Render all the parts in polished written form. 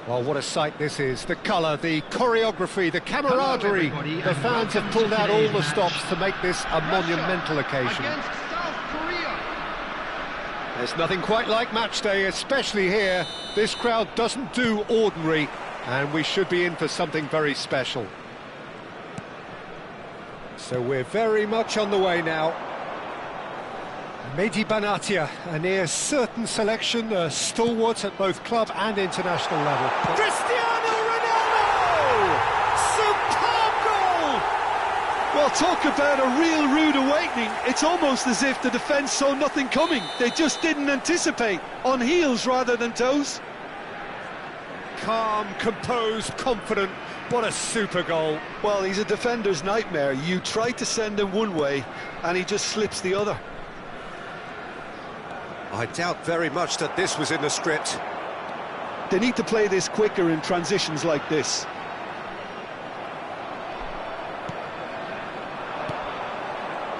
Well, what a sight this is. The colour, the choreography, the camaraderie. The fans have pulled out all the stops to make this a monumental occasion. There's nothing quite like match day, especially here. This crowd doesn't do ordinary, and we should be in for something very special. So we're very much on the way now. Mehdi Benatia, a near certain selection, a stalwart at both club and international level. Cristiano Ronaldo! Superb goal! Well, talk about a real rude awakening. It's almost as if the defence saw nothing coming. They just didn't anticipate. On heels rather than toes. Calm, composed, confident. What a super goal. Well, he's a defender's nightmare. You try to send him one way, and he just slips the other. I doubt very much that this was in the script. They need to play this quicker in transitions like this.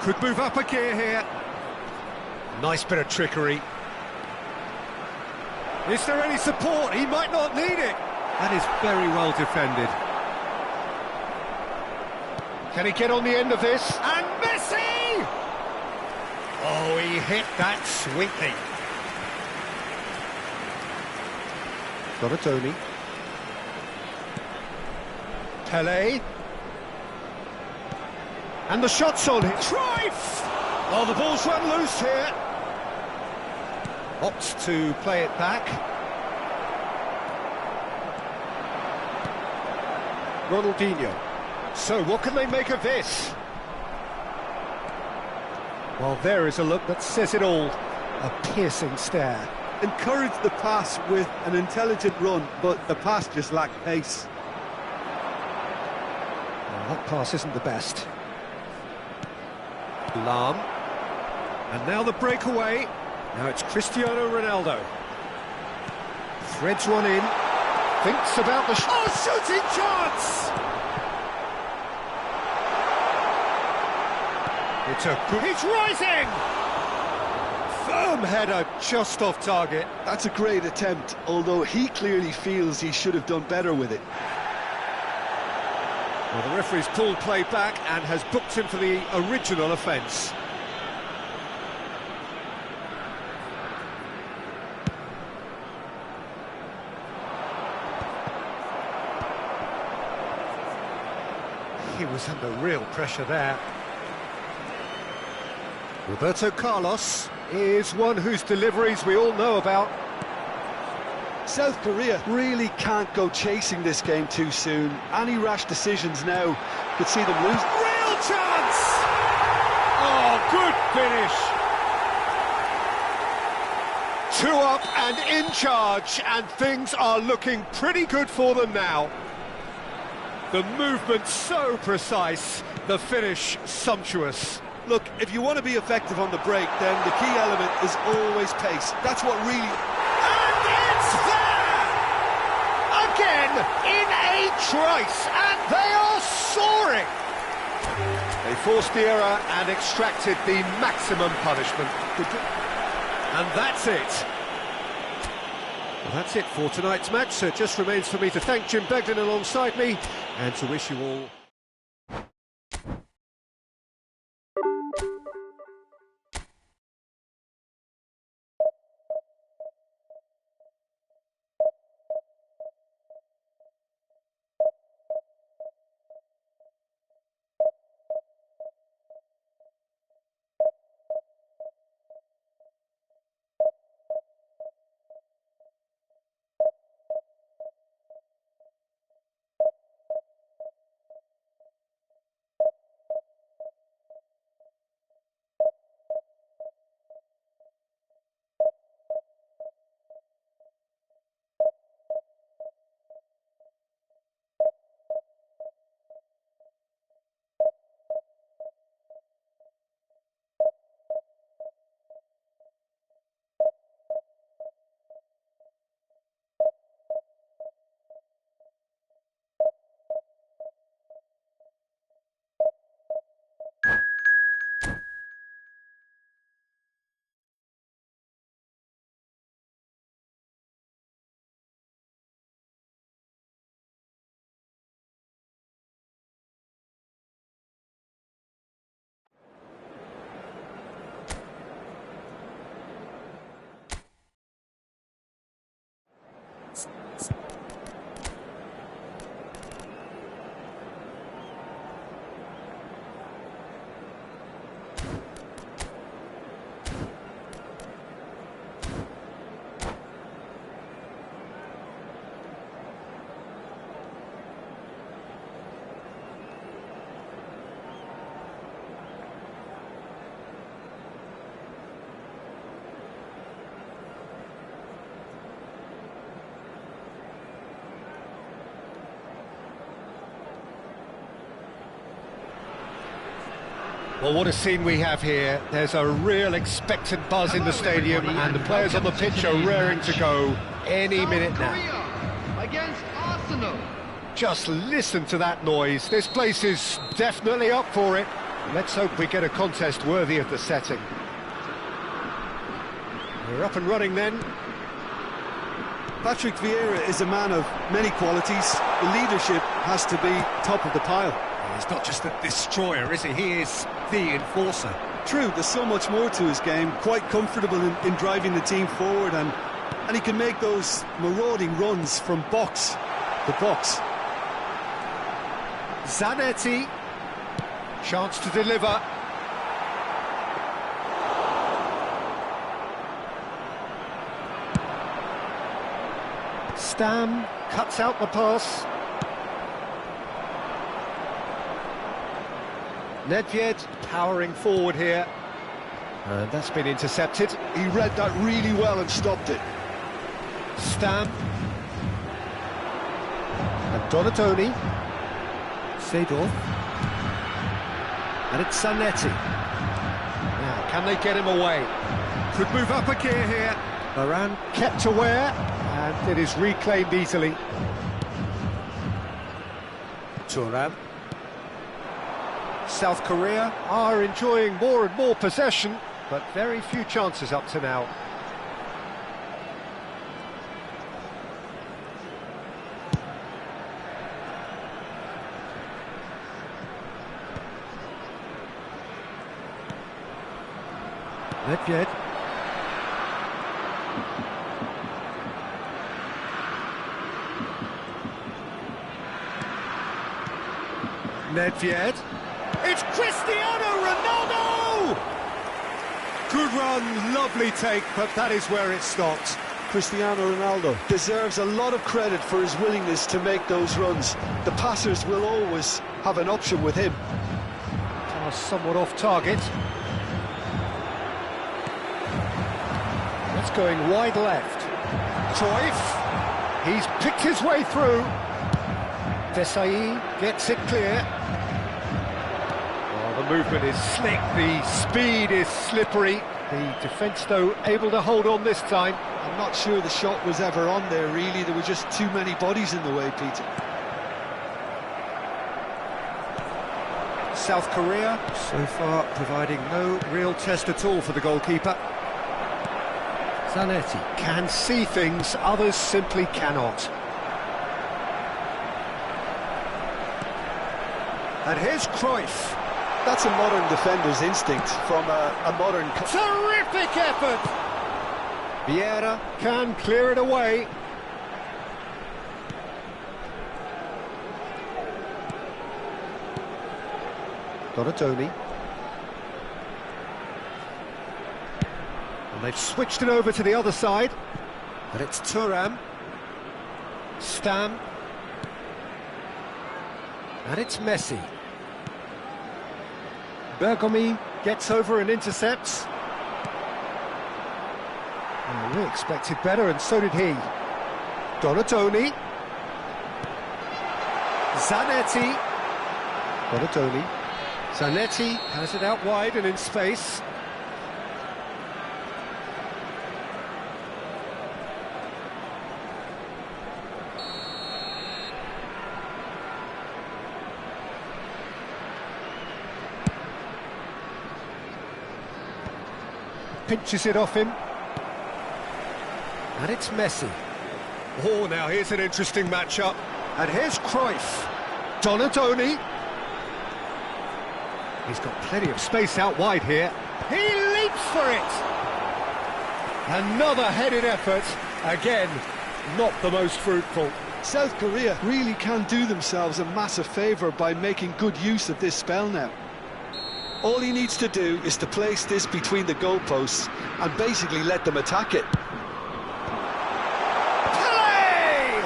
Could move up a gear here. Nice bit of trickery. Is there any support? He might not need it. That is very well defended. Can he get on the end of this? And Messi! Oh, he hit that sweetly. Donatoni. Pelé. And the shot's on it. Cruyff! Oh, the ball's run loose here. Opts to play it back. Ronaldinho. So, what can they make of this? Well, there is a look that says it all. A piercing stare. Encouraged the pass with an intelligent run, but the pass just lacked pace. Well, that pass isn't the best. Lahm. And now the breakaway. Now it's Cristiano Ronaldo. Threads one in. Thinks about the shooting chance! It's a good... He's rising! Firm header just off target. That's a great attempt, although he clearly feels he should have done better with it. Well, the referee's pulled play back and has booked him for the original offence. He was under real pressure there. Roberto Carlos is one whose deliveries we all know about. South Korea really can't go chasing this game too soon. Any rash decisions now could see them lose. Real chance! Oh, good finish! 2 up and in charge, and things are looking pretty good for them now. The movement so precise, the finish sumptuous. Look, if you want to be effective on the break, then the key element is always pace. That's what really... And it's there! Again, in a trice, and they are soaring! They forced the error and extracted the maximum punishment. And that's it. Well, that's it for tonight's match, so it just remains for me to thank Jim Begden alongside me, and to wish you all Well, what a scene we have here. There's a real expectant buzz in the stadium, and the players on the pitch are raring to go any minute now. Against Arsenal. Just listen to that noise. This place is definitely up for it. Let's hope we get a contest worthy of the setting. We're up and running then. Patrick Vieira is a man of many qualities. The leadership has to be top of the pile. He's not just a destroyer, is he? He is the enforcer. True, there's so much more to his game. Quite comfortable in driving the team forward, and he can make those marauding runs from box to box. Zanetti, chance to deliver. Stam cuts out the pass. Nedved powering forward here. And that's been intercepted. He read that really well and stopped it. Stam. And Donatoni. Seedorf. And it's Zanetti. Now, can they get him away? Could move up a gear here. Varane kept aware, and it is reclaimed easily. Thuram. South Korea are enjoying more and more possession, but very few chances up to now. Nedved. Nedved. It's Cristiano Ronaldo! Good run, lovely take, but that is where it stopped. Cristiano Ronaldo deserves a lot of credit for his willingness to make those runs. The passers will always have an option with him. Pass somewhat off target. That's going wide left. Cruyff. He's picked his way through. Desai gets it clear. The movement is slick, the speed is slippery. The defence, though, able to hold on this time. I'm not sure the shot was ever on there, really. There were just too many bodies in the way, Peter. South Korea, so far, providing no real test at all for the goalkeeper. Zanetti can see things, others simply cannot. And here's Cruyff. That's a modern defender's instinct from a modern... Terrific effort! Vieira can clear it away. Donatoni. And they've switched it over to the other side. And it's Thuram. Stam. And it's Messi. Bergomi gets over and intercepts. We expected better, and so did he. Donatoni. Zanetti. Donatoni. Zanetti has it out wide and in space. Pinches it off him. And it's Messi. Oh, now here's an interesting matchup. And here's Cruyff. Donatoni. He's got plenty of space out wide here. He leaps for it! Another headed effort. Again, not the most fruitful. South Korea really can do themselves a massive favour by making good use of this spell now. All he needs to do is to place this between the goalposts and basically let them attack it. Pele!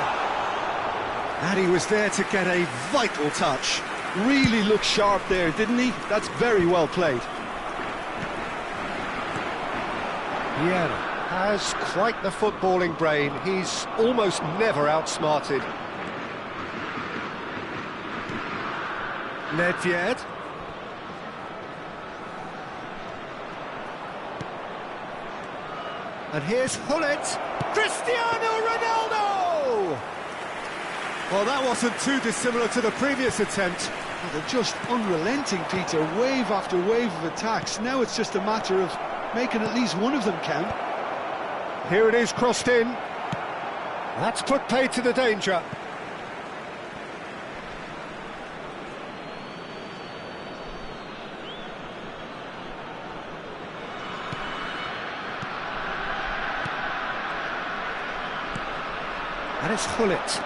And he was there to get a vital touch. Really looked sharp there, didn't he? That's very well played. Vieira has quite the footballing brain. He's almost never outsmarted. Nedved. And here's Hullet. Cristiano Ronaldo! Well, that wasn't too dissimilar to the previous attempt. Well, they're just unrelenting, Peter. Wave after wave of attacks. Now it's just a matter of making at least one of them count. Here it is, crossed in. That's put paid to the danger. And it's Hullet.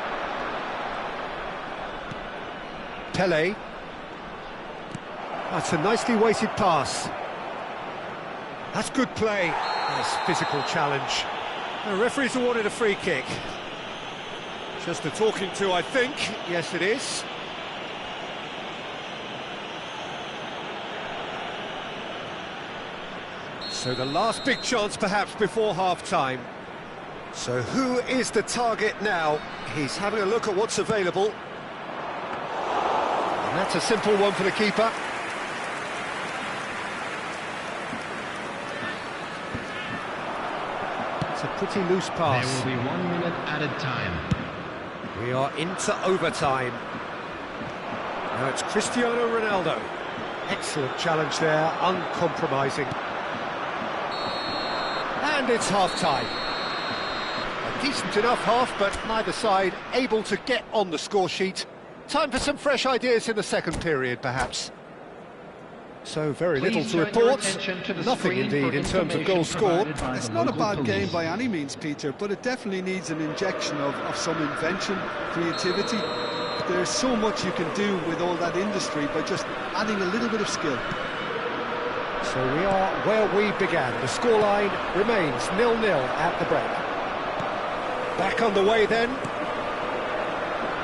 Pele. That's a nicely weighted pass. That's good play. Nice physical challenge. The referee's awarded a free kick. Just a talking to, I think. Yes, it is. So the last big chance perhaps before half-time. So who is the target now? He's having a look at what's available. And that's a simple one for the keeper. It's a pretty loose pass. There will be 1 minute added time. We are into overtime. Now it's Cristiano Ronaldo. Excellent challenge there, uncompromising. And it's half-time. A decent enough half, but neither side able to get on the score sheet. Time for some fresh ideas in the second period, perhaps. So very little to report. Nothing indeed in terms of goals scored. It's not a bad game by any means, Peter, but it definitely needs an injection of some invention, creativity. There's so much you can do with all that industry by just adding a little bit of skill. So we are where we began. The scoreline remains 0-0 at the break. Back on the way then.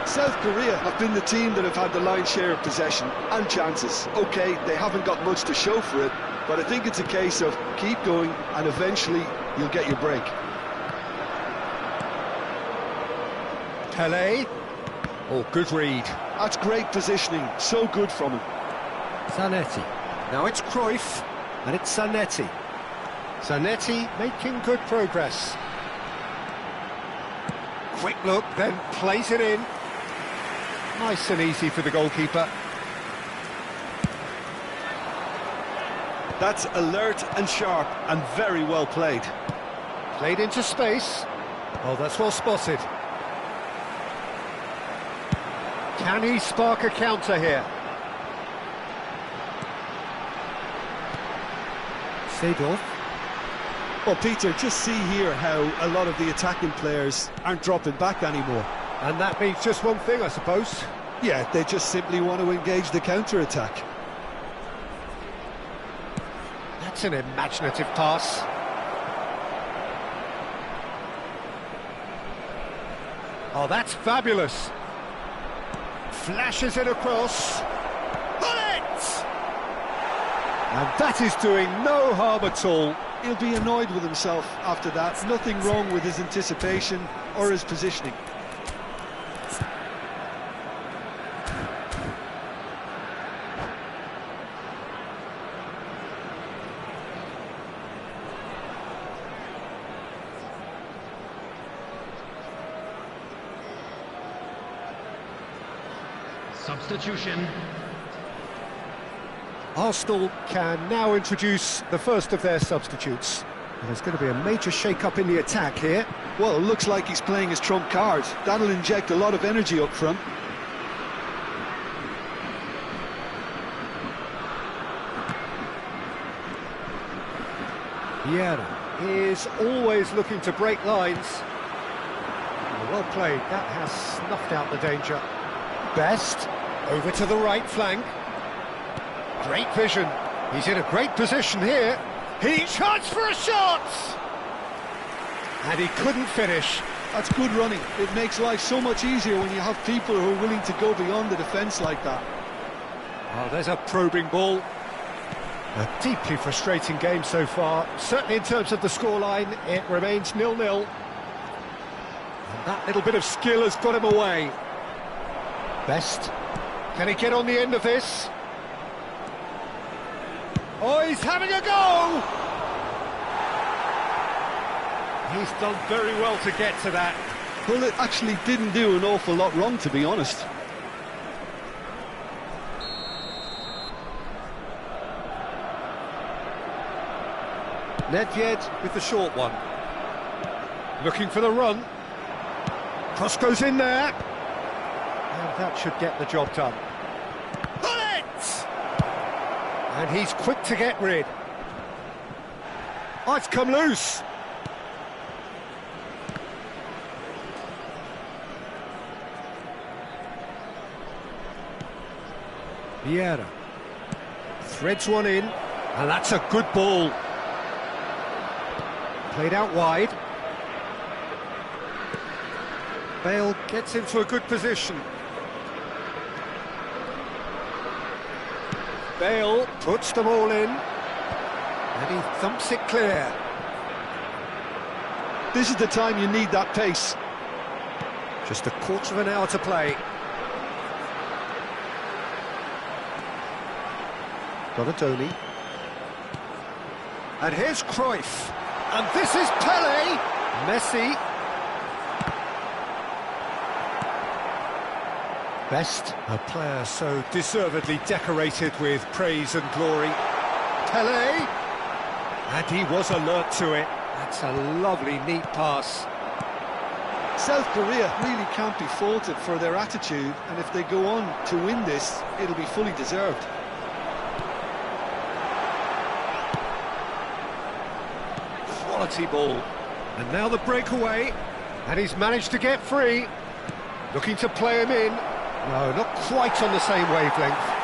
South Korea have been the team that have had the lion's share of possession and chances. OK, they haven't got much to show for it, but I think it's a case of keep going and eventually you'll get your break. Pele. Oh, good read. That's great positioning, so good from him. Zanetti. Now it's Cruyff, and it's Zanetti. Zanetti making good progress. Quick look, then plays it in. Nice and easy for the goalkeeper. That's alert and sharp and very well played. Played into space. Oh, that's well spotted. Can he spark a counter here? Seedorf. Well, Peter, just see here how a lot of the attacking players aren't dropping back anymore. And that means just one thing, I suppose. Yeah, they just simply want to engage the counter-attack. That's an imaginative pass. Oh, that's fabulous. Flashes it across. Bullet! And that is doing no harm at all. He'll be annoyed with himself after that. Nothing wrong with his anticipation or his positioning. Substitution. Arsenal can now introduce the first of their substitutes. There's going to be a major shake-up in the attack here. Well, it looks like he's playing his trump card. That'll inject a lot of energy up front. Vieira is always looking to break lines. Well played, that has snuffed out the danger. Best, over to the right flank. Great vision, he's in a great position here. He shoots for a shot! And he couldn't finish. That's good running. It makes life so much easier when you have people who are willing to go beyond the defence like that. Oh, there's a probing ball. A deeply frustrating game so far. Certainly in terms of the scoreline, it remains 0-0. And that little bit of skill has got him away. Best. Can he get on the end of this? Oh, he's having a go! He's done very well to get to that. Well, it actually didn't do an awful lot wrong, to be honest. Nedved with the short one. Looking for the run. Cross goes in there. And that should get the job done. Bullet! And he's quick to get rid. Oh, it's come loose. Vieira threads one in, and that's a good ball. Played out wide. Bale gets into a good position. Bale puts them all in, and he thumps it clear. This is the time you need that pace. Just a quarter of an hour to play. Donatoni. And here's Cruyff. And this is Pele. Messi. Best, a player so deservedly decorated with praise and glory. Pele. And he was alert to it. That's a lovely, neat pass. South Korea really can't be faulted for their attitude, and if they go on to win this, it'll be fully deserved. Quality ball. And now the breakaway. And he's managed to get free. Looking to play him in. No, not quite on the same wavelength.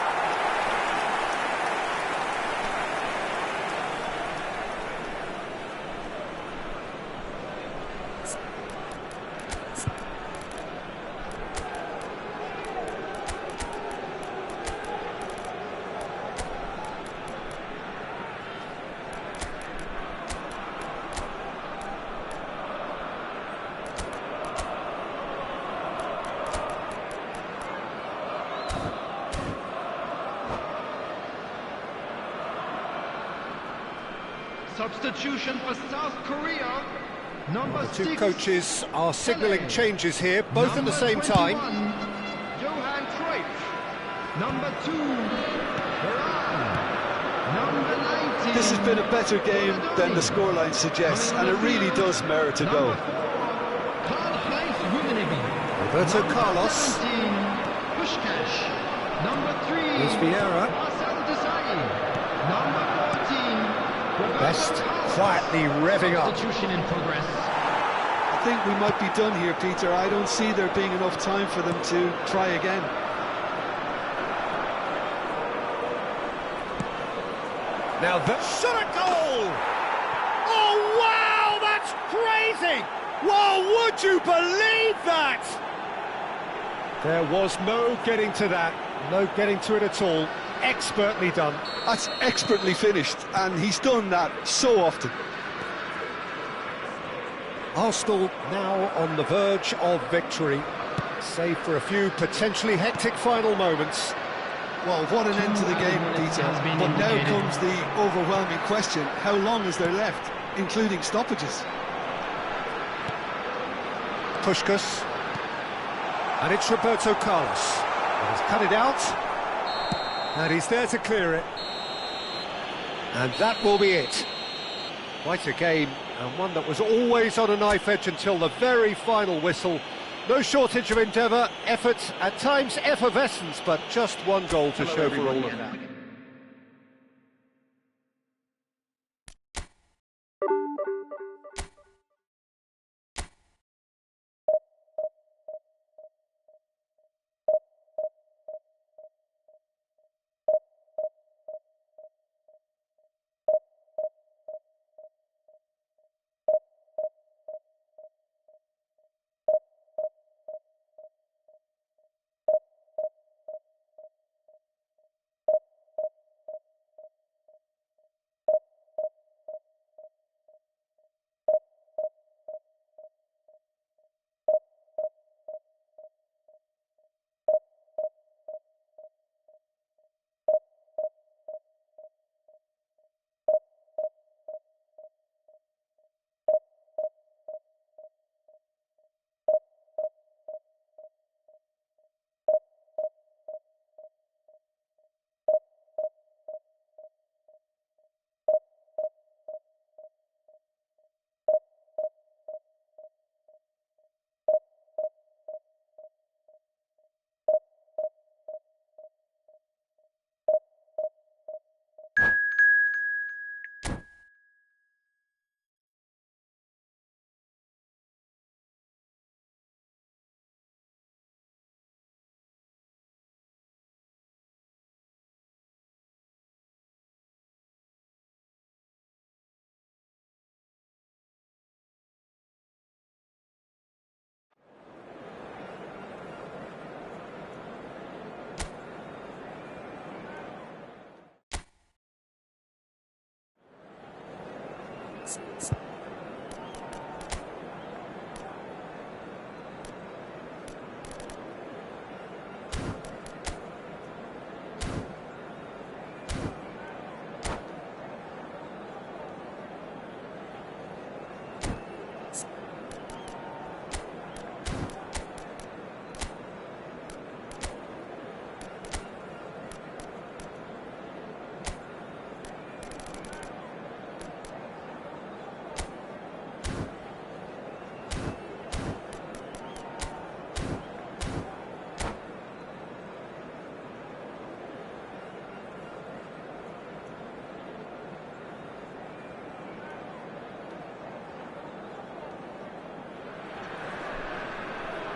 Substitution for South Korea. Number The two 6. coaches are signalling Pele. changes here, both at the Number same 21, time. Johan Cruyff. Number 2. Varane. Number 19. This has been a better game than the scoreline suggests, and it really does merit a goal. Number 4. Karl-Heinz Rummenigge. Roberto Carlos. 17. Puskás. Number 3. Here's Vieira. Marcel Desailly. Number 14. Best quietly revving up. Substitution in progress. I think we might be done here, Peter. I don't see there being enough time for them to try again. Now the shot at goal! Oh wow, that's crazy! Well, would you believe that? There was no getting to that, no getting to it at all. Expertly done. That's expertly finished, and he's done that so often. Arsenal now on the verge of victory, save for a few potentially hectic final moments. Well, what an end to the game, Peter. But now comes the overwhelming question: how long is there left, including stoppages? Puskás. And it's Roberto Carlos. He's cut it out. And he's there to clear it. And that will be it. Quite a game, and one that was always on a knife edge until the very final whistle. No shortage of endeavour, effort, at times effervescence, but just one goal to show for all of that.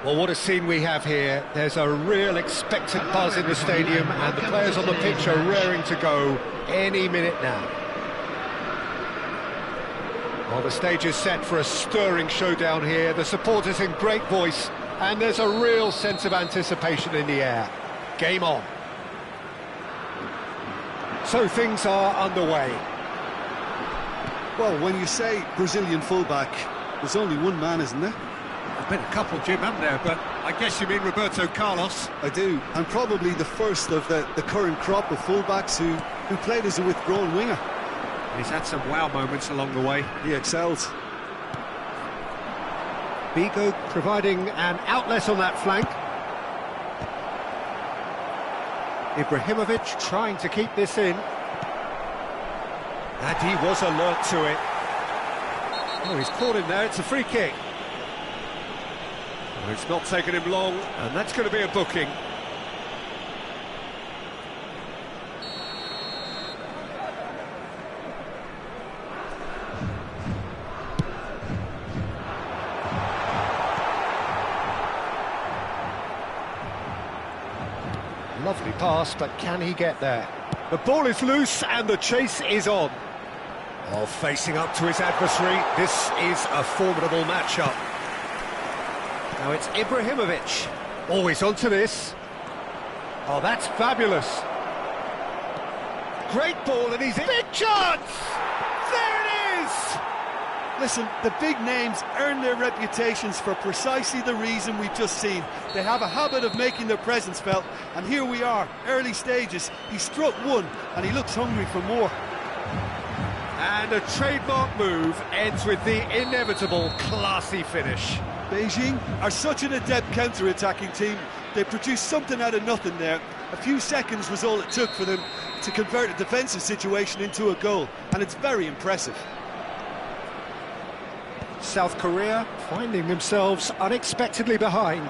Well, what a scene we have here. There's a real expectant buzz in the stadium, and the players on the pitch are raring to go any minute now. Well, the stage is set for a stirring showdown here. The supporters in great voice, and there's a real sense of anticipation in the air. Game on. So things are underway. Well, when you say Brazilian fullback, there's only one man, isn't there? There's been a couple, Jim, haven't there? But I guess you mean Roberto Carlos. I do, and probably the first of the current crop of fullbacks who played as a withdrawn winger. He's had some wow moments along the way. He excels. Bigo providing an outlet on that flank. Ibrahimovic trying to keep this in. And he was alert to it. Oh, he's caught him there, it's a free kick. Well, it's not taken him long, and that's going to be a booking. Lovely pass, but can he get there? The ball is loose and the chase is on. Oh, facing up to his adversary, this is a formidable matchup. Now it's Ibrahimovic. Always onto this. Oh, that's fabulous. Great ball, and he's in. Big chance! There it is! Listen, the big names earn their reputations for precisely the reason we've just seen. They have a habit of making their presence felt, and here we are, early stages. He struck one, and he looks hungry for more. And a trademark move ends with the inevitable classy finish. Beijing are such an adept counter-attacking team. They produced something out of nothing there. A few seconds was all it took for them to convert a defensive situation into a goal, and it's very impressive. South Korea finding themselves unexpectedly behind.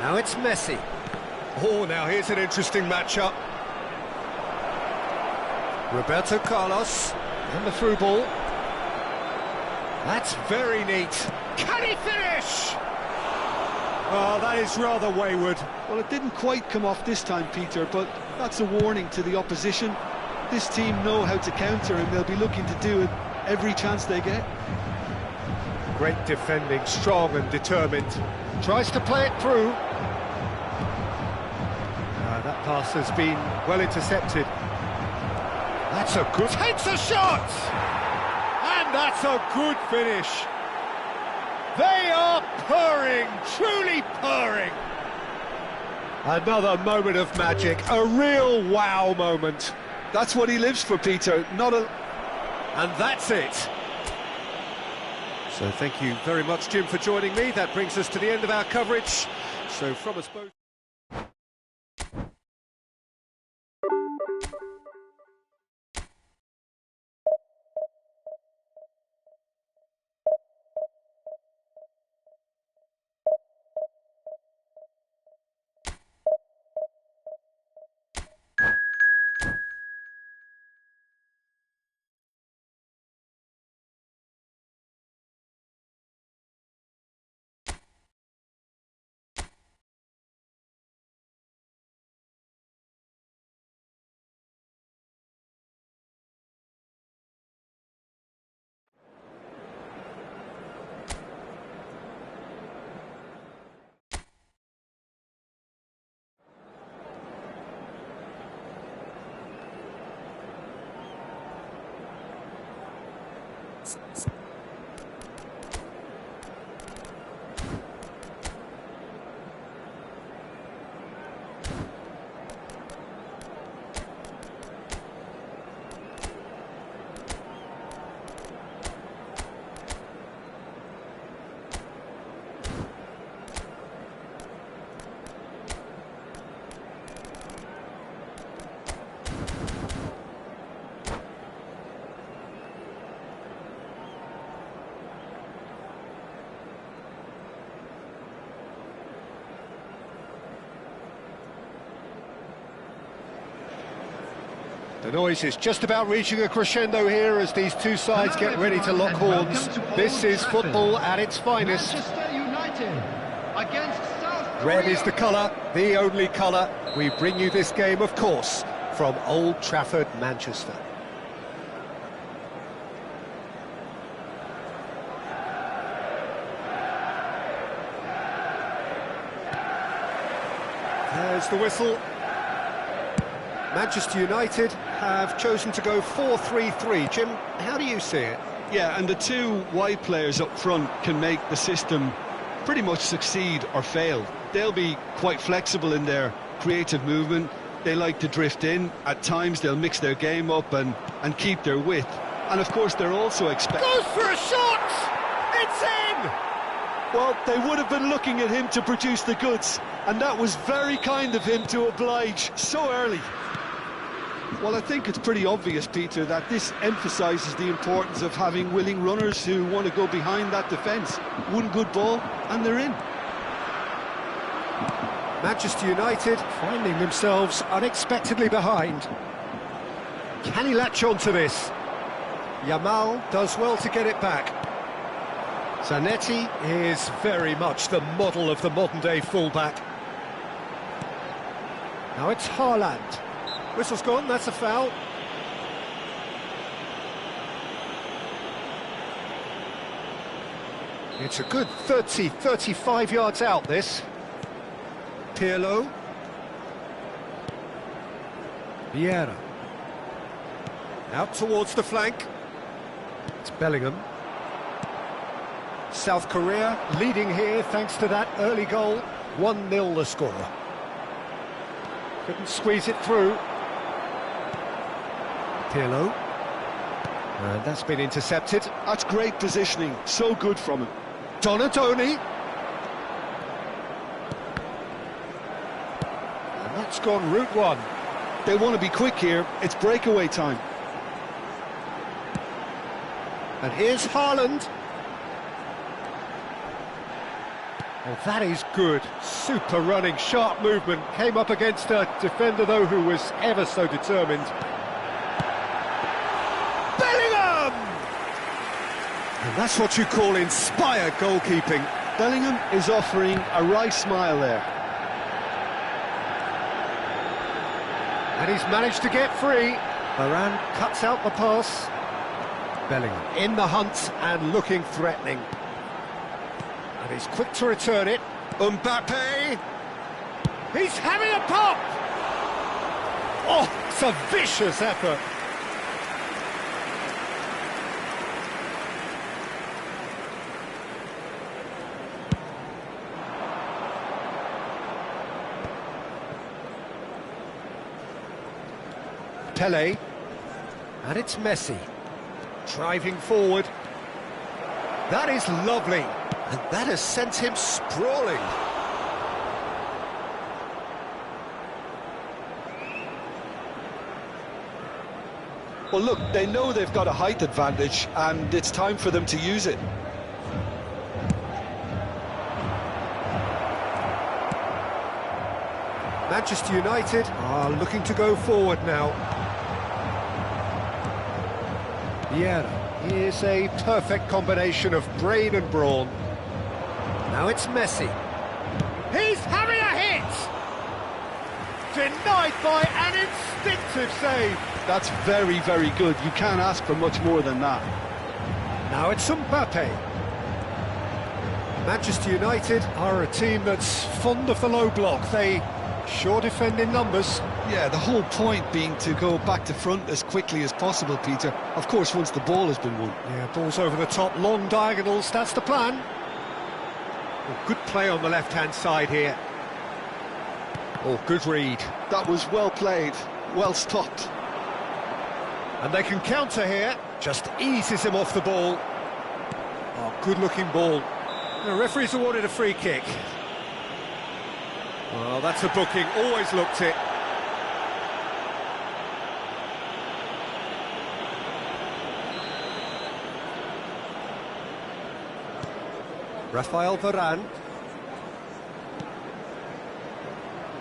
Now it's Messi. Oh, now here's an interesting matchup. Roberto Carlos and the through ball. That's very neat. Can he finish? Oh, that is rather wayward. Well, it didn't quite come off this time, Peter, but that's a warning to the opposition. This team know how to counter, and they'll be looking to do it every chance they get. Great defending, strong and determined. Tries to play it through. That pass has been well intercepted. That's a good... Takes a shot! And that's a good finish. They are purring, truly purring. Another moment of magic, a real wow moment. That's what he lives for, Peter, not a... And that's it. So thank you very much, Jim, for joining me. That brings us to the end of our coverage. So from us both... The noise is just about reaching a crescendo here as these two sides get ready to lock horns. This is football at its finest. Manchester United against South Korea. Red is the colour, the only colour. We bring you this game, of course, from Old Trafford, Manchester. There's the whistle. Manchester United have chosen to go 4-3-3. Jim, how do you see it? Yeah, and the two wide players up front can make the system pretty much succeed or fail. They'll be quite flexible in their creative movement. They like to drift in. At times they'll mix their game up and keep their width. And of course they're also expected... Goes for a shot! It's in! Well, they would have been looking at him to produce the goods, and that was very kind of him to oblige so early. Well, I think it's pretty obvious, Peter, that this emphasises the importance of having willing runners who want to go behind that defence. One good ball, and they're in. Manchester United finding themselves unexpectedly behind. Can he latch on to this? Yamal does well to get it back. Zanetti is very much the model of the modern-day fullback. Now it's Haaland. Whistle's gone, that's a foul. It's a good 30, 35 yards out, this. Pirlo. Vieira. Out towards the flank. It's Bellingham. South Korea leading here thanks to that early goal. 1-0 the score. Couldn't squeeze it through. Pirlo. And that's been intercepted. That's great positioning, so good from him. Donatoni. And that's gone route one. They want to be quick here, it's breakaway time. And here's Haaland. Oh, that is good. Super running, sharp movement. Came up against a defender, though, who was ever so determined. Bellingham! And that's what you call inspired goalkeeping. Bellingham is offering a wry smile there. And he's managed to get free. Varane cuts out the pass. Bellingham in the hunt and looking threatening. And he's quick to return it. Mbappe! He's having a pop! Oh, it's a vicious effort. Pele. And it's Messi. Driving forward. That is lovely. And that has sent him sprawling. Well, look, they know they've got a height advantage, and it's time for them to use it. Manchester United are looking to go forward now. Vieira. Here's a perfect combination of brain and brawn. Now it's Messi. He's having a hit! Denied by an instinctive save. That's very, very good. You can't ask for much more than that. Now it's Mbappe. Manchester United are a team that's fond of the low block. They sure defend in numbers. Yeah, the whole point being to go back to front as quickly as possible, Peter. Of course, once the ball has been won. Yeah, ball's over the top, long diagonals, that's the plan. Oh, good play on the left-hand side here. Oh, good read. That was well played, well stopped. And they can counter here, just eases him off the ball. Oh, good-looking ball. The referee's awarded a free kick. Well, that's a booking, always looked it. Rafael Varane.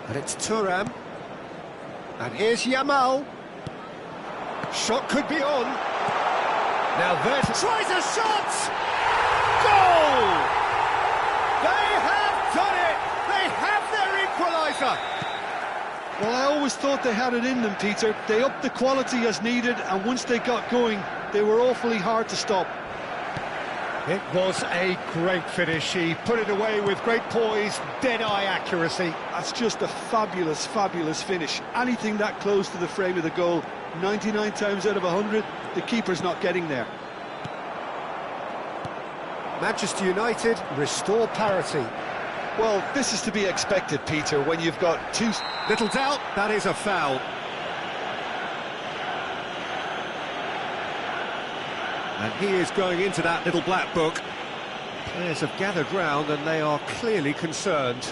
And it's Thuram. And here's Yamal. Shot could be on. Now there's... Tries a shot! Goal! They have done it! They have their equaliser! Well, I always thought they had it in them, Peter. They upped the quality as needed, and once they got going, they were awfully hard to stop. It was a great finish. He put it away with great poise, dead-eye accuracy. That's just a fabulous, fabulous finish. Anything that close to the frame of the goal, 99 times out of 100, the keeper's not getting there. Manchester United restore parity. Well, this is to be expected, Peter, when you've got two... Little doubt, that is a foul. And he is going into that little black book. Players have gathered round and they are clearly concerned.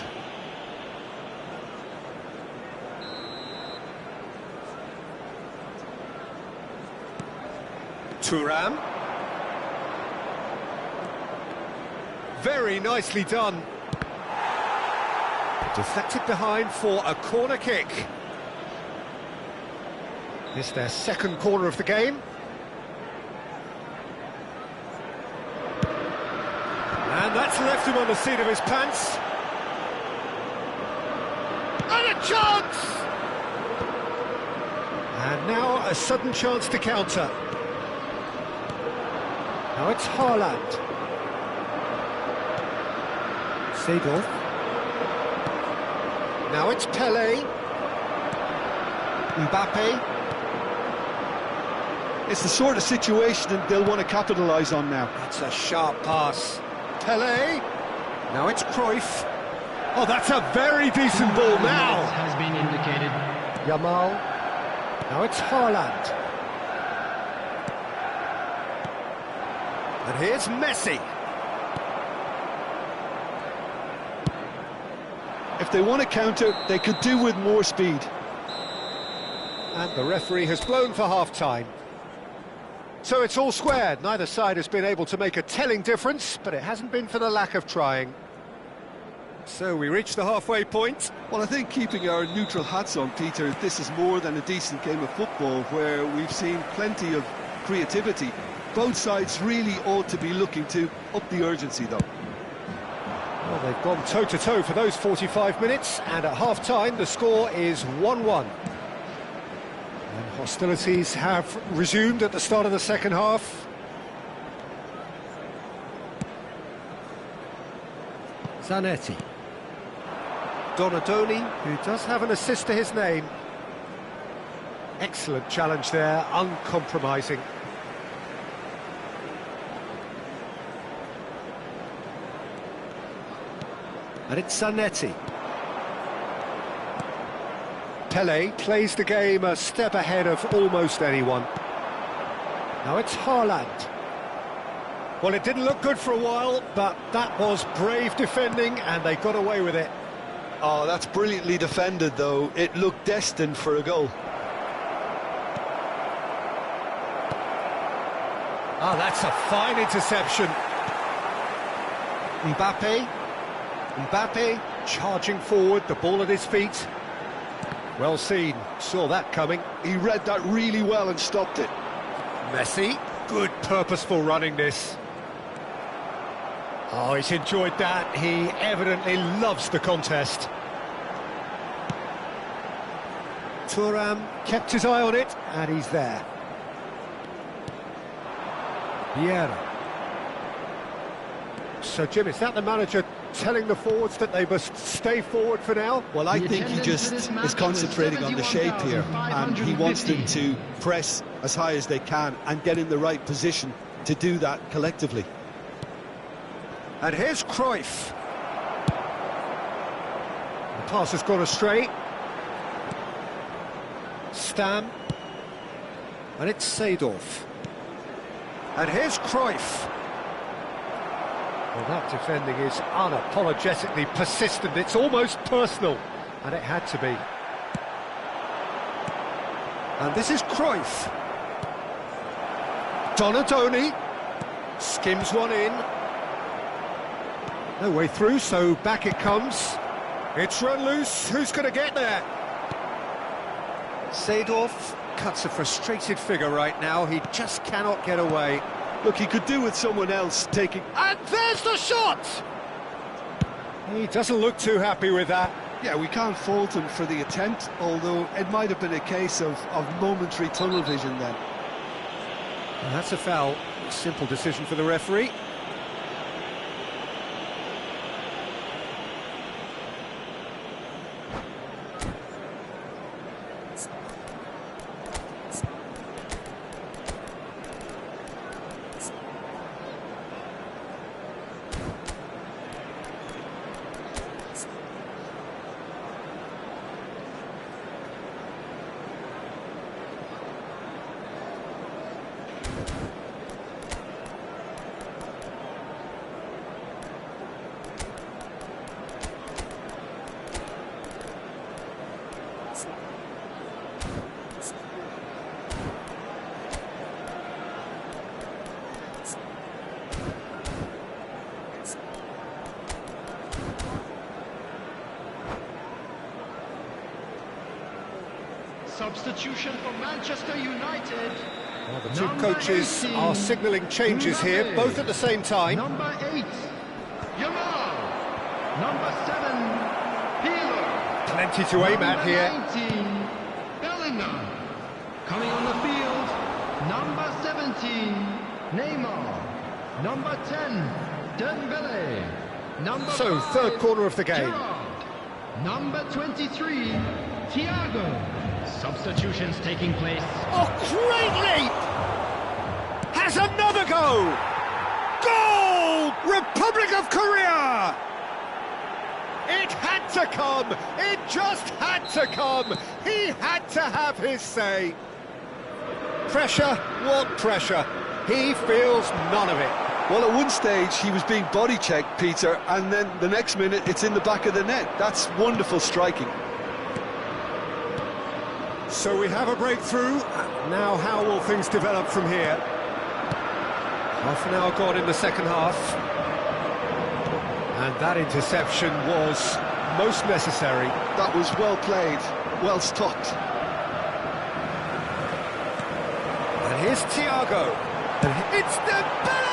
Thuram. Very nicely done. Deflected behind for a corner kick. It's their second corner of the game. And that's left him on the seat of his pants. And a chance! And now a sudden chance to counter. Now it's Haaland. Seedorf. Now it's Pelé. Mbappe. It's the sort of situation that they'll want to capitalise on now. That's a sharp pass. Pelé. Now it's Cruyff. Oh, that's a very decent ball now. Has been indicated. Yamal. Now it's Haaland. And here's Messi. If they want to counter, they could do with more speed. And the referee has blown for half-time. So it's all squared. Neither side has been able to make a telling difference, but it hasn't been for the lack of trying. So we reach the halfway point. Well, I think keeping our neutral hats on, Peter, this is more than a decent game of football where we've seen plenty of creativity. Both sides really ought to be looking to up the urgency, though. Well, they've gone toe-to-toe for those 45 minutes, and at half-time the score is 1-1. And hostilities have resumed at the start of the second half. Zanetti. Donadoni, who does have an assist to his name. Excellent challenge there, uncompromising. And it's Zanetti. Pelé plays the game a step ahead of almost anyone. Now it's Haaland. Well, it didn't look good for a while, but that was brave defending and they got away with it. Oh, that's brilliantly defended, though. It looked destined for a goal. Oh, that's a fine interception. Mbappe. Mbappe charging forward, the ball at his feet. Well seen, saw that coming. He read that really well and stopped it. Messi, good purposeful running this. Oh, he's enjoyed that. He evidently loves the contest. Thuram kept his eye on it, and he's there. Vieira. So, Jim, is that the manager telling the forwards that they must stay forward for now? Well, I think he just is concentrating on the shape here, and he wants them to press as high as they can and get in the right position to do that collectively. And here's Cruyff. The pass has gone astray. Stam. And it's Seedorf. And here's Cruyff. Well, that defending is unapologetically persistent. It's almost personal. And it had to be. And this is Cruyff. Donadoni. Skims one in. No way through, so back it comes. It's run loose. Who's going to get there? Seedorf cuts a frustrated figure right now. He just cannot get away. Look, he could do with someone else taking... And there's the shot! He doesn't look too happy with that. Yeah, we can't fault him for the attempt, although it might have been a case of momentary tunnel vision then. And that's a foul. Simple decision for the referee. Substitution for Manchester United. Well, the two coaches are signalling changes here, both at the same time. Number 8, Yamal. Number 7, Peeler. Plenty to aim at here. Number 19, Bellingham. Coming on the field, number 17, Neymar. Number 10, Dembele. Number So, 5, third quarter of the game. Gerrard. Number 23, Thiago. Substitutions taking place. Oh, great leap! Has another go! Goal! Republic of Korea! It had to come! It just had to come! He had to have his say. Pressure? What pressure? He feels none of it. Well, at one stage, he was being body-checked, Peter, and then the next minute, it's in the back of the net. That's wonderful striking. So we have a breakthrough. Now how will things develop from here? Half an hour gone in the second half. And that interception was most necessary. That was well played, well stopped. And here's Thiago. And it's Dembele!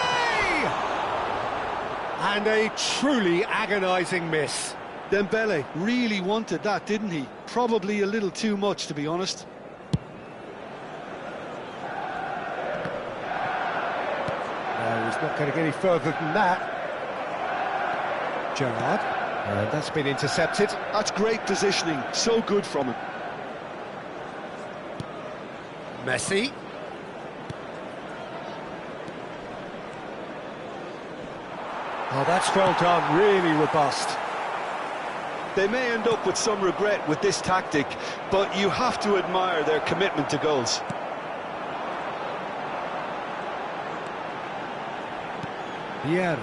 And a truly agonising miss. Dembele really wanted that, didn't he? Probably a little too much, to be honest. He's not going to get any further than that. Gerrard. And that's been intercepted. That's great positioning. So good from him. Messi. Oh, that's well done. Really robust. They may end up with some regret with this tactic, but you have to admire their commitment to goals. Vieira.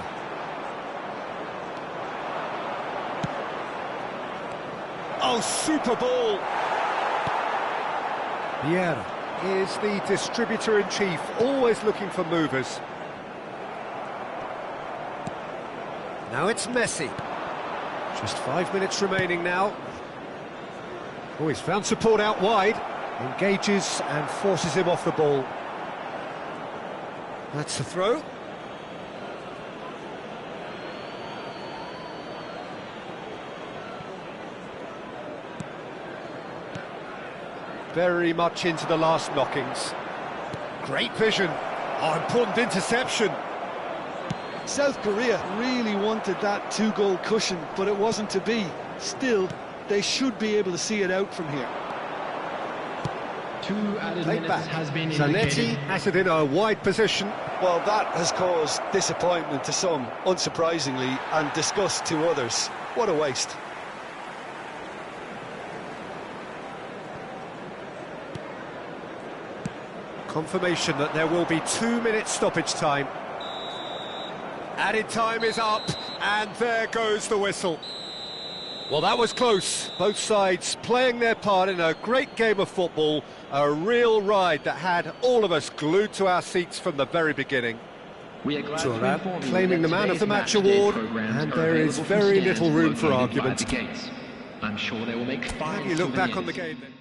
Oh, super ball! Vieira is the distributor-in-chief, always looking for movers. Now it's Messi. Just 5 minutes remaining now. Oh, he's found support out wide. Engages and forces him off the ball. That's the throw. Very much into the last knockings. Great vision. Oh, important interception. South Korea really wanted that two-goal cushion, but it wasn't to be. Still, they should be able to see it out from here. 2 added Played minutes back. has been Zanetti indicated. has it in a wide position. Well, that has caused disappointment to some, unsurprisingly, and disgust to others. What a waste. Confirmation that there will be 2 minutes stoppage time. Added time is up, and there goes the whistle. Well, that was close. Both sides playing their part in a great game of football, a real ride that had all of us glued to our seats from the very beginning. We are glad to Turan inform you claiming that the Man of today's the Match Matchday award, programs and are there is available from very stands little room for located by argument. the gates. I'm sure they will make How fine do you look back on the souvenirs. game then?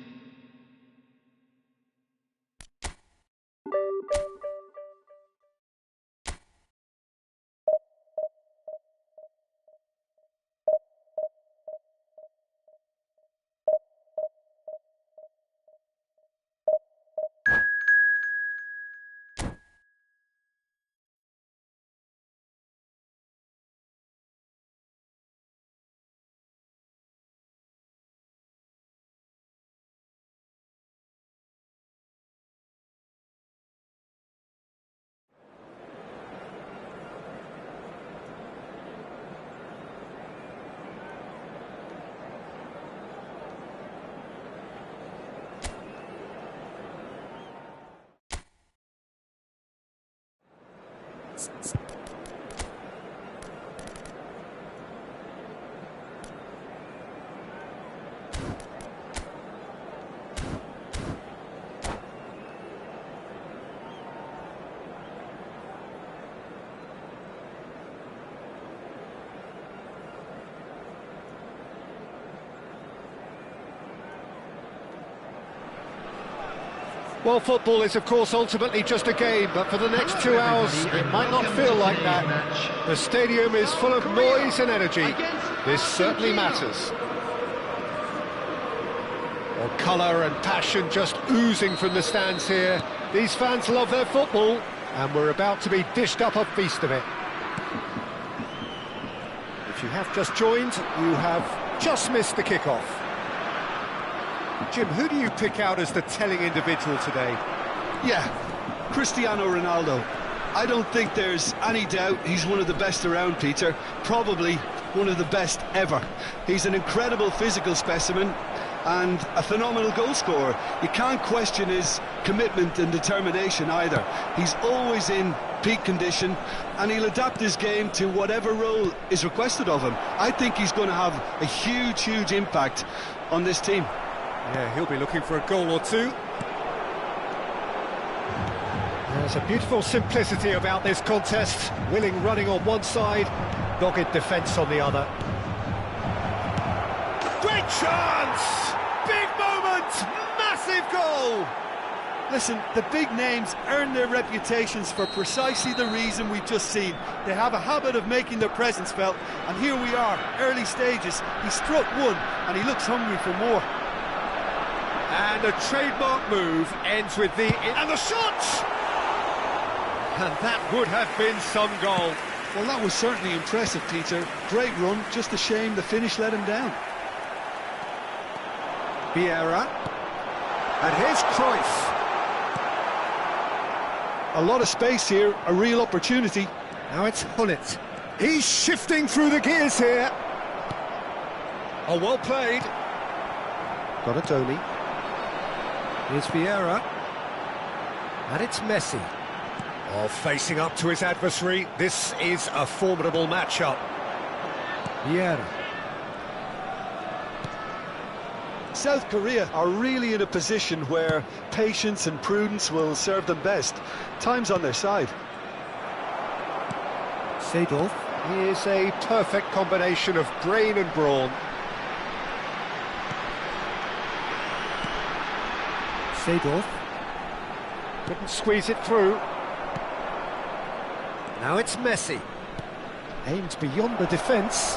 Well, football is, of course, ultimately just a game, but for the next 2 hours, it might not feel like that. The stadium is full of noise and energy. This certainly matters. Well, colour and passion just oozing from the stands here. These fans love their football, and we're about to be dished up a feast of it. If you have just joined, you have just missed the kickoff. Jim, who do you pick out as the telling individual today? Yeah, Cristiano Ronaldo. I don't think there's any doubt he's one of the best around, Peter. Probably one of the best ever. He's an incredible physical specimen and a phenomenal goal scorer. You can't question his commitment and determination either. He's always in peak condition, and he'll adapt his game to whatever role is requested of him. I think he's going to have a huge impact on this team. Yeah, he'll be looking for a goal or two. There's a beautiful simplicity about this contest. Willing running on one side, dogged defence on the other. Great chance! Big moment! Massive goal! Listen, the big names earn their reputations for precisely the reason we've just seen. They have a habit of making their presence felt, and here we are, early stages. He struck one, and he looks hungry for more. And a trademark move ends with the... And the shot! And that would have been some goal. Well, that was certainly impressive, Peter. Great run, just a shame the finish let him down. Vieira. And here's Cruyff. A lot of space here, a real opportunity. Now it's Hullet. He's shifting through the gears here. Oh, well played. Donatoni. Here's Vieira. And it's Messi. Oh, facing up to his adversary. This is a formidable matchup. Vieira. South Korea are really in a position where patience and prudence will serve them best. Time's on their side. Seedorf. He is a perfect combination of brain and brawn. Seedorf. Couldn't squeeze it through. Now it's Messi. Aimed beyond the defence.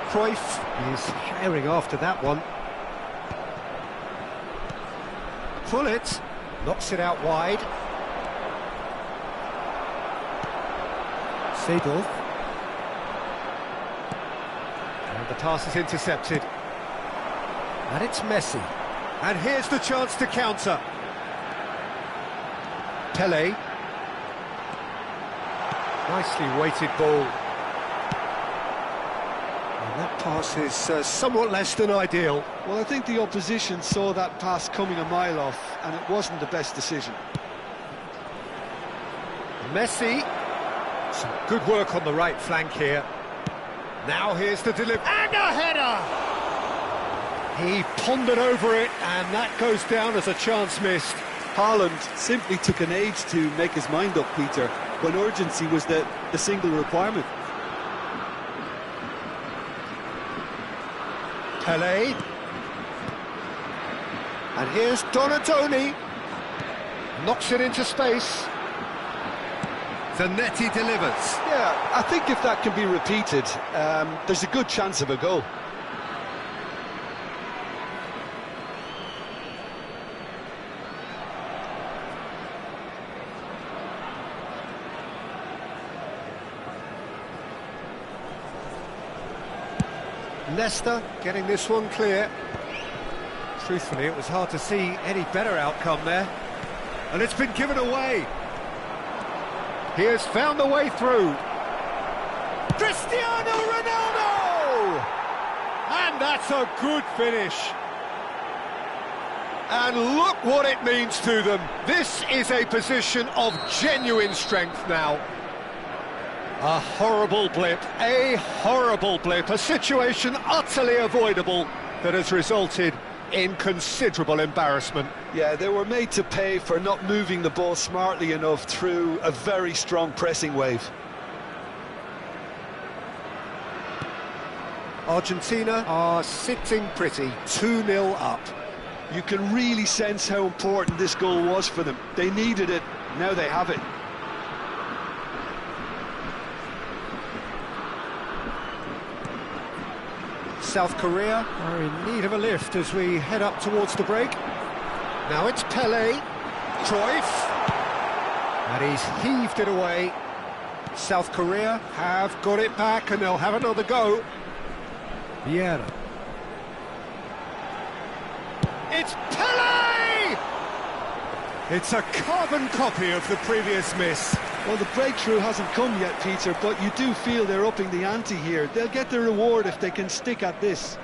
Cruyff is herring after that one. Hullet. Knocks it out wide. Seedorf. And the pass is intercepted. And it's Messi. And here's the chance to counter. Pele. Nicely weighted ball. And that pass is somewhat less than ideal. Well, I think the opposition saw that pass coming a mile off, and it wasn't the best decision. Messi. Some good work on the right flank here. Now here's the delivery. And a header! He pondered over it, and that goes down as a chance missed. Haaland simply took an age to make his mind up, Peter, when urgency was the single requirement. Pele. And here's Donatoni. Knocks it into space. Zanetti delivers. Yeah, I think if that can be repeated, there's a good chance of a goal. Leicester getting this one clear. Truthfully, it was hard to see any better outcome there. And it's been given away. He has found the way through. Cristiano Ronaldo! And that's a good finish. And look what it means to them. This is a position of genuine strength now. A horrible blip, a situation utterly avoidable that has resulted in considerable embarrassment. Yeah, they were made to pay for not moving the ball smartly enough through a very strong pressing wave. Argentina are sitting pretty, 2-0 up. You can really sense how important this goal was for them. They needed it, now they have it. South Korea are in need of a lift as we head up towards the break. Now it's Pele, Cruyff, and he's heaved it away. South Korea have got it back and they'll have another go. Vieira. It's Pele! It's a carbon copy of the previous miss. Well, the breakthrough hasn't come yet, Peter, but you do feel they're upping the ante here. They'll get the reward if they can stick at this.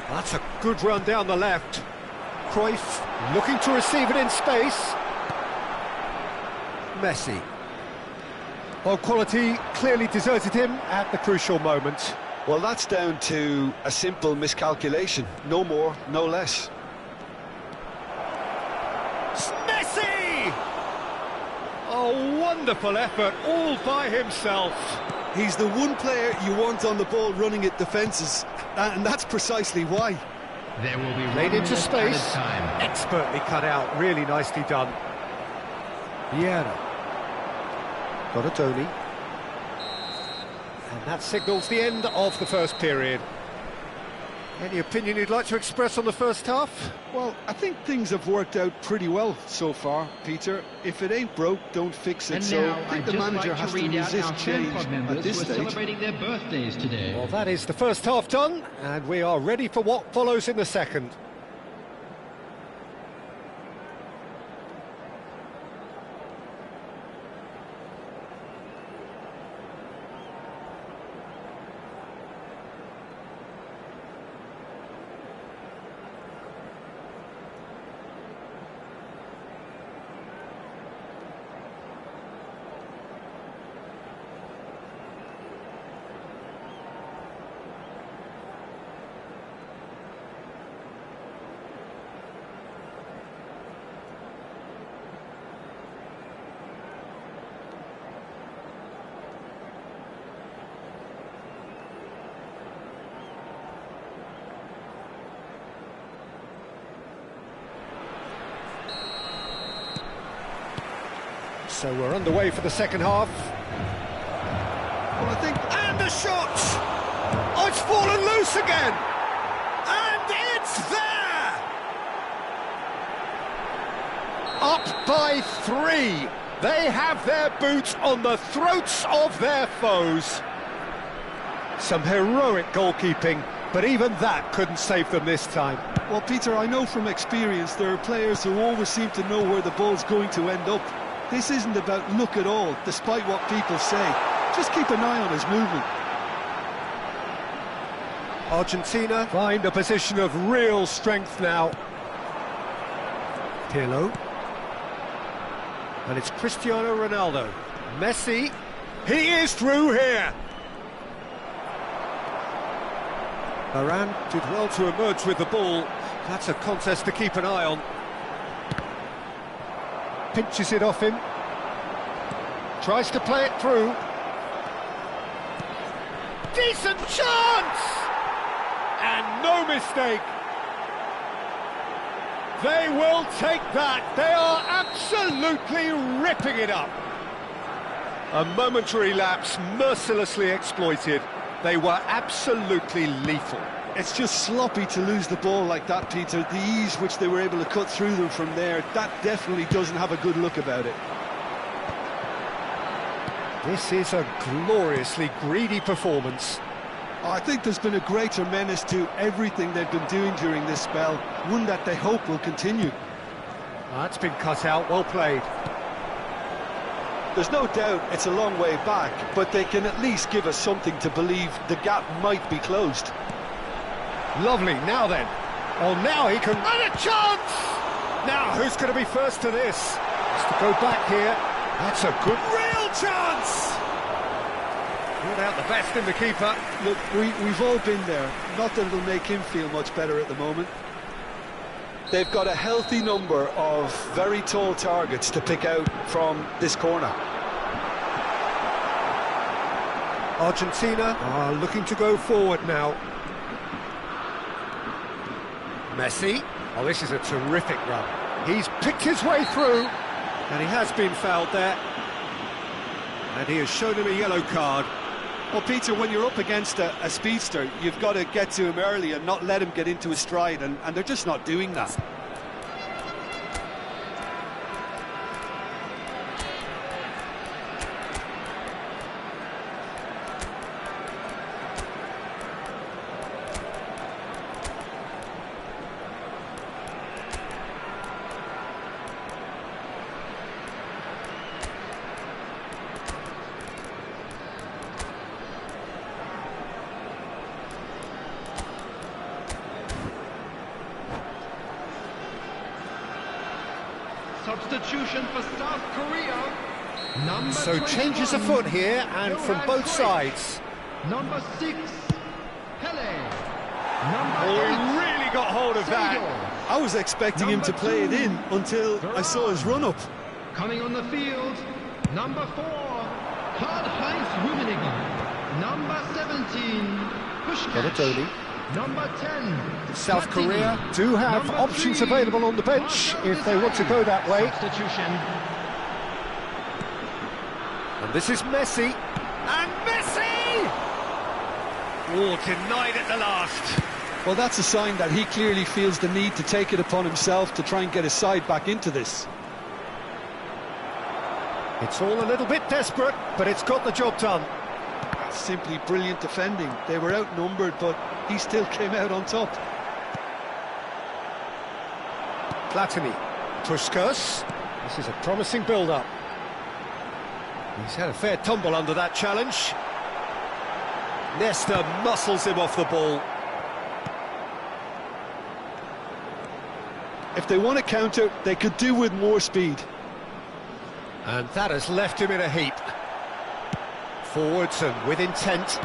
That's a good run down the left. Cruyff looking to receive it in space. Messi. Well, quality clearly deserted him at the crucial moment. Well, that's down to a simple miscalculation. No more, no less. Messi! A wonderful effort all by himself. He's the one player you want on the ball running at defences, and that's precisely why. There will be Laid into space. time. Expertly cut out, really nicely done. Vieira. Donatoni. And that signals the end of the first period. Any opinion you'd like to express on the first half? Well, I think things have worked out pretty well so far, Peter. If it ain't broke, don't fix it. And So now I I'd think the just manager like has to to read out resist our fan change club at members this who are stage. celebrating their birthdays today. Well, that is the first half done, and we are ready for what follows in the second. So we're underway for the second half. Well, I think And the shot! Oh, it's fallen loose again! And it's there! Up by 3. They have their boots on the throats of their foes. Some heroic goalkeeping, but even that couldn't save them this time. Well, Peter, I know from experience there are players who always seem to know where the ball's going to end up. This isn't about luck at all, despite what people say. Just keep an eye on his movement. Argentina find a position of real strength now. Pirlo. And it's Cristiano Ronaldo. Messi. He is through here. Varane did well to emerge with the ball. That's a contest to keep an eye on. Pinches it off him. Tries to play it through. Decent chance! And no mistake. They will take that. They are absolutely ripping it up. A momentary lapse mercilessly exploited. They were absolutely lethal. It's just sloppy to lose the ball like that, Peter. The ease which they were able to cut through them from there, that definitely doesn't have a good look about it. This is a gloriously greedy performance. I think there's been a greater menace to everything they've been doing during this spell, one that they hope will continue. That's been cut out, well played. There's no doubt it's a long way back, but they can at least give us something to believe the gap might be closed. Lovely, now then. Oh, now he can... And a chance! Now, who's going to be first to this? Has to go back here. That's a good... Real chance! Brought out the best in the keeper. Look, we've all been there. Not that it'll make him feel much better at the moment. They've got a healthy number of very tall targets to pick out from this corner. Argentina are looking to go forward now. Messi. Oh, this is a terrific run. He's picked his way through. And he has been fouled there. And he has shown him a yellow card. Well, Peter, when you're up against a speedster, you've got to get to him early and not let him get into his stride, and they're just not doing that. Substitution for South Korea. Number So changes afoot here, and from both sides. Number 6, Pele. Oh, Number 8, he really got hold of that. Seedorf. I was expecting him to play it in until I saw his run-up. Coming on the field, number 4, Karl-Heinz Rummenigge. Number 17, Puskás. Number 10, South Platini. Korea do have Number options 3, available on the bench Marcel if they want to Desailly. go that way. Substitution. And this is Messi. And Messi! Oh, denied at the last. Well, that's a sign that he clearly feels the need to take it upon himself to try and get his side back into this. It's all a little bit desperate, but it's got the job done. That's simply brilliant defending. They were outnumbered, but he still came out on top. Platini. Puskás. This is a promising build-up. He's had a fair tumble under that challenge. Nesta muscles him off the ball. If they want to counter, they could do with more speed. And that has left him in a heap. Forwards and with intent.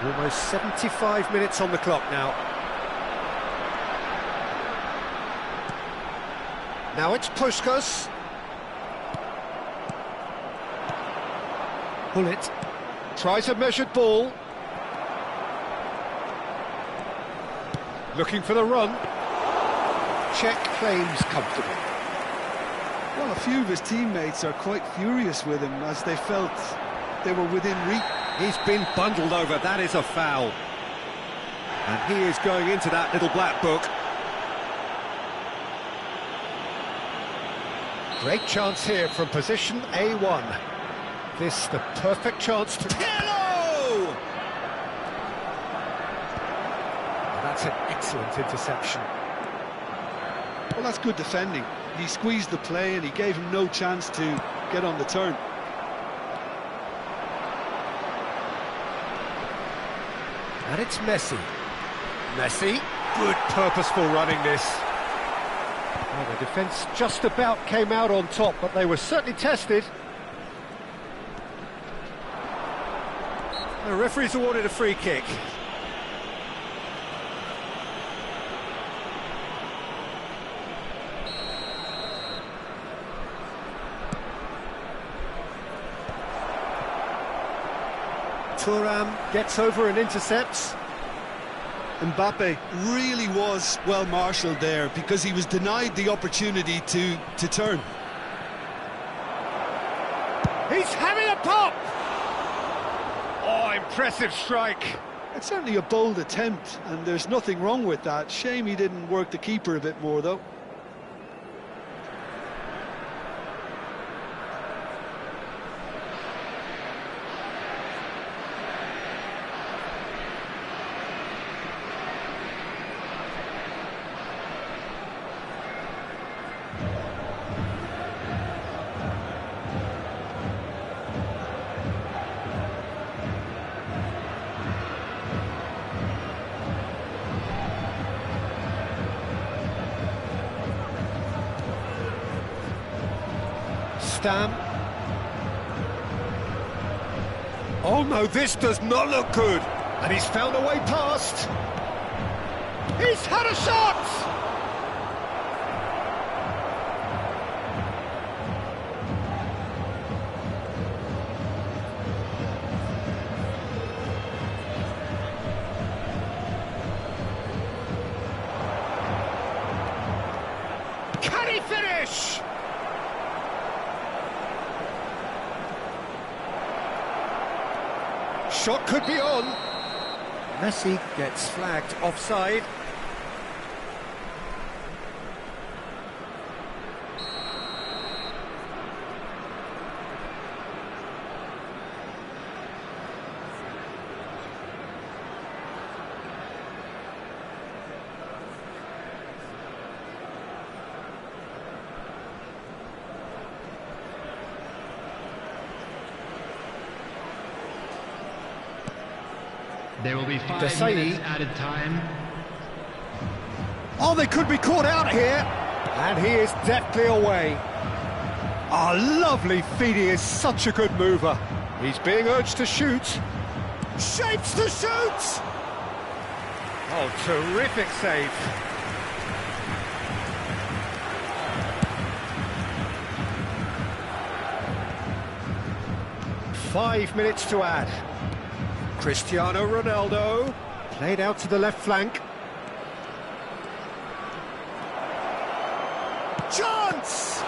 Almost 75 minutes on the clock now. Now it's Puskás. Hullet tries a measured ball. Looking for the run. Check claims comfortably. Well, a few of his teammates are quite furious with him as they felt they were within reach. He's been bundled over, that is a foul. And he is going into that little black book. Great chance here from position A1. This the perfect chance to... Hello! That's an excellent interception. Well, that's good defending. He squeezed the play and he gave him no chance to get on the turn. And it's Messi. Messi, good purposeful running this. Well, the defence just about came out on top, but they were certainly tested. The referee's awarded a free kick. Thuram gets over and intercepts. Mbappe really was well marshalled there because he was denied the opportunity to turn. He's having a pop! Oh, impressive strike. It's certainly a bold attempt, and there's nothing wrong with that. Shame he didn't work the keeper a bit more, though. Stam. Oh no, this does not look good. And he's found a way past. He's had a shot! Can he finish? Shot could be on. Messi gets flagged offside. There will be 5 Desailly. minutes added time. Oh, they could be caught out here. And he is deftly away. Oh, lovely feed. He is such a good mover. He's being urged to shoot. Shapes to shoot! Oh, terrific save. Five minutes to add. Cristiano Ronaldo, played out to the left flank. Chance!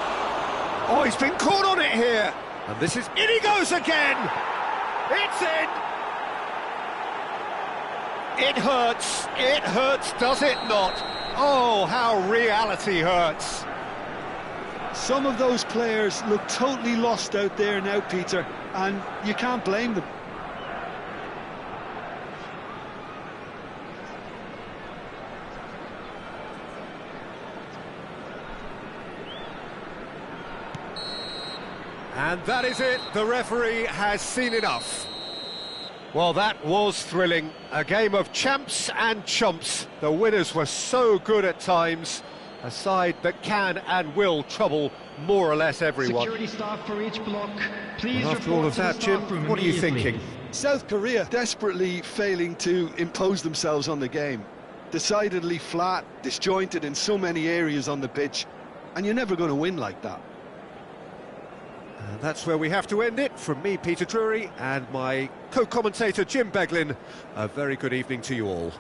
Oh, he's been caught on it here. And this is... In he goes again! It's in! It hurts, does it not? Oh, how reality hurts. Some of those players look totally lost out there now, Peter, and you can't blame them. And that is it, the referee has seen enough. Well, that was thrilling. A game of champs and chumps. The winners were so good at times. A side that can and will trouble more or less everyone. Security staff for each block, please. Well, after all of that, Jim, what are you thinking? South Korea desperately failing to impose themselves on the game. Decidedly flat, disjointed in so many areas on the pitch, and you're never going to win like that. And that's where we have to end it. From me, Peter Drury, and my co-commentator, Jim Beglin. A very good evening to you all.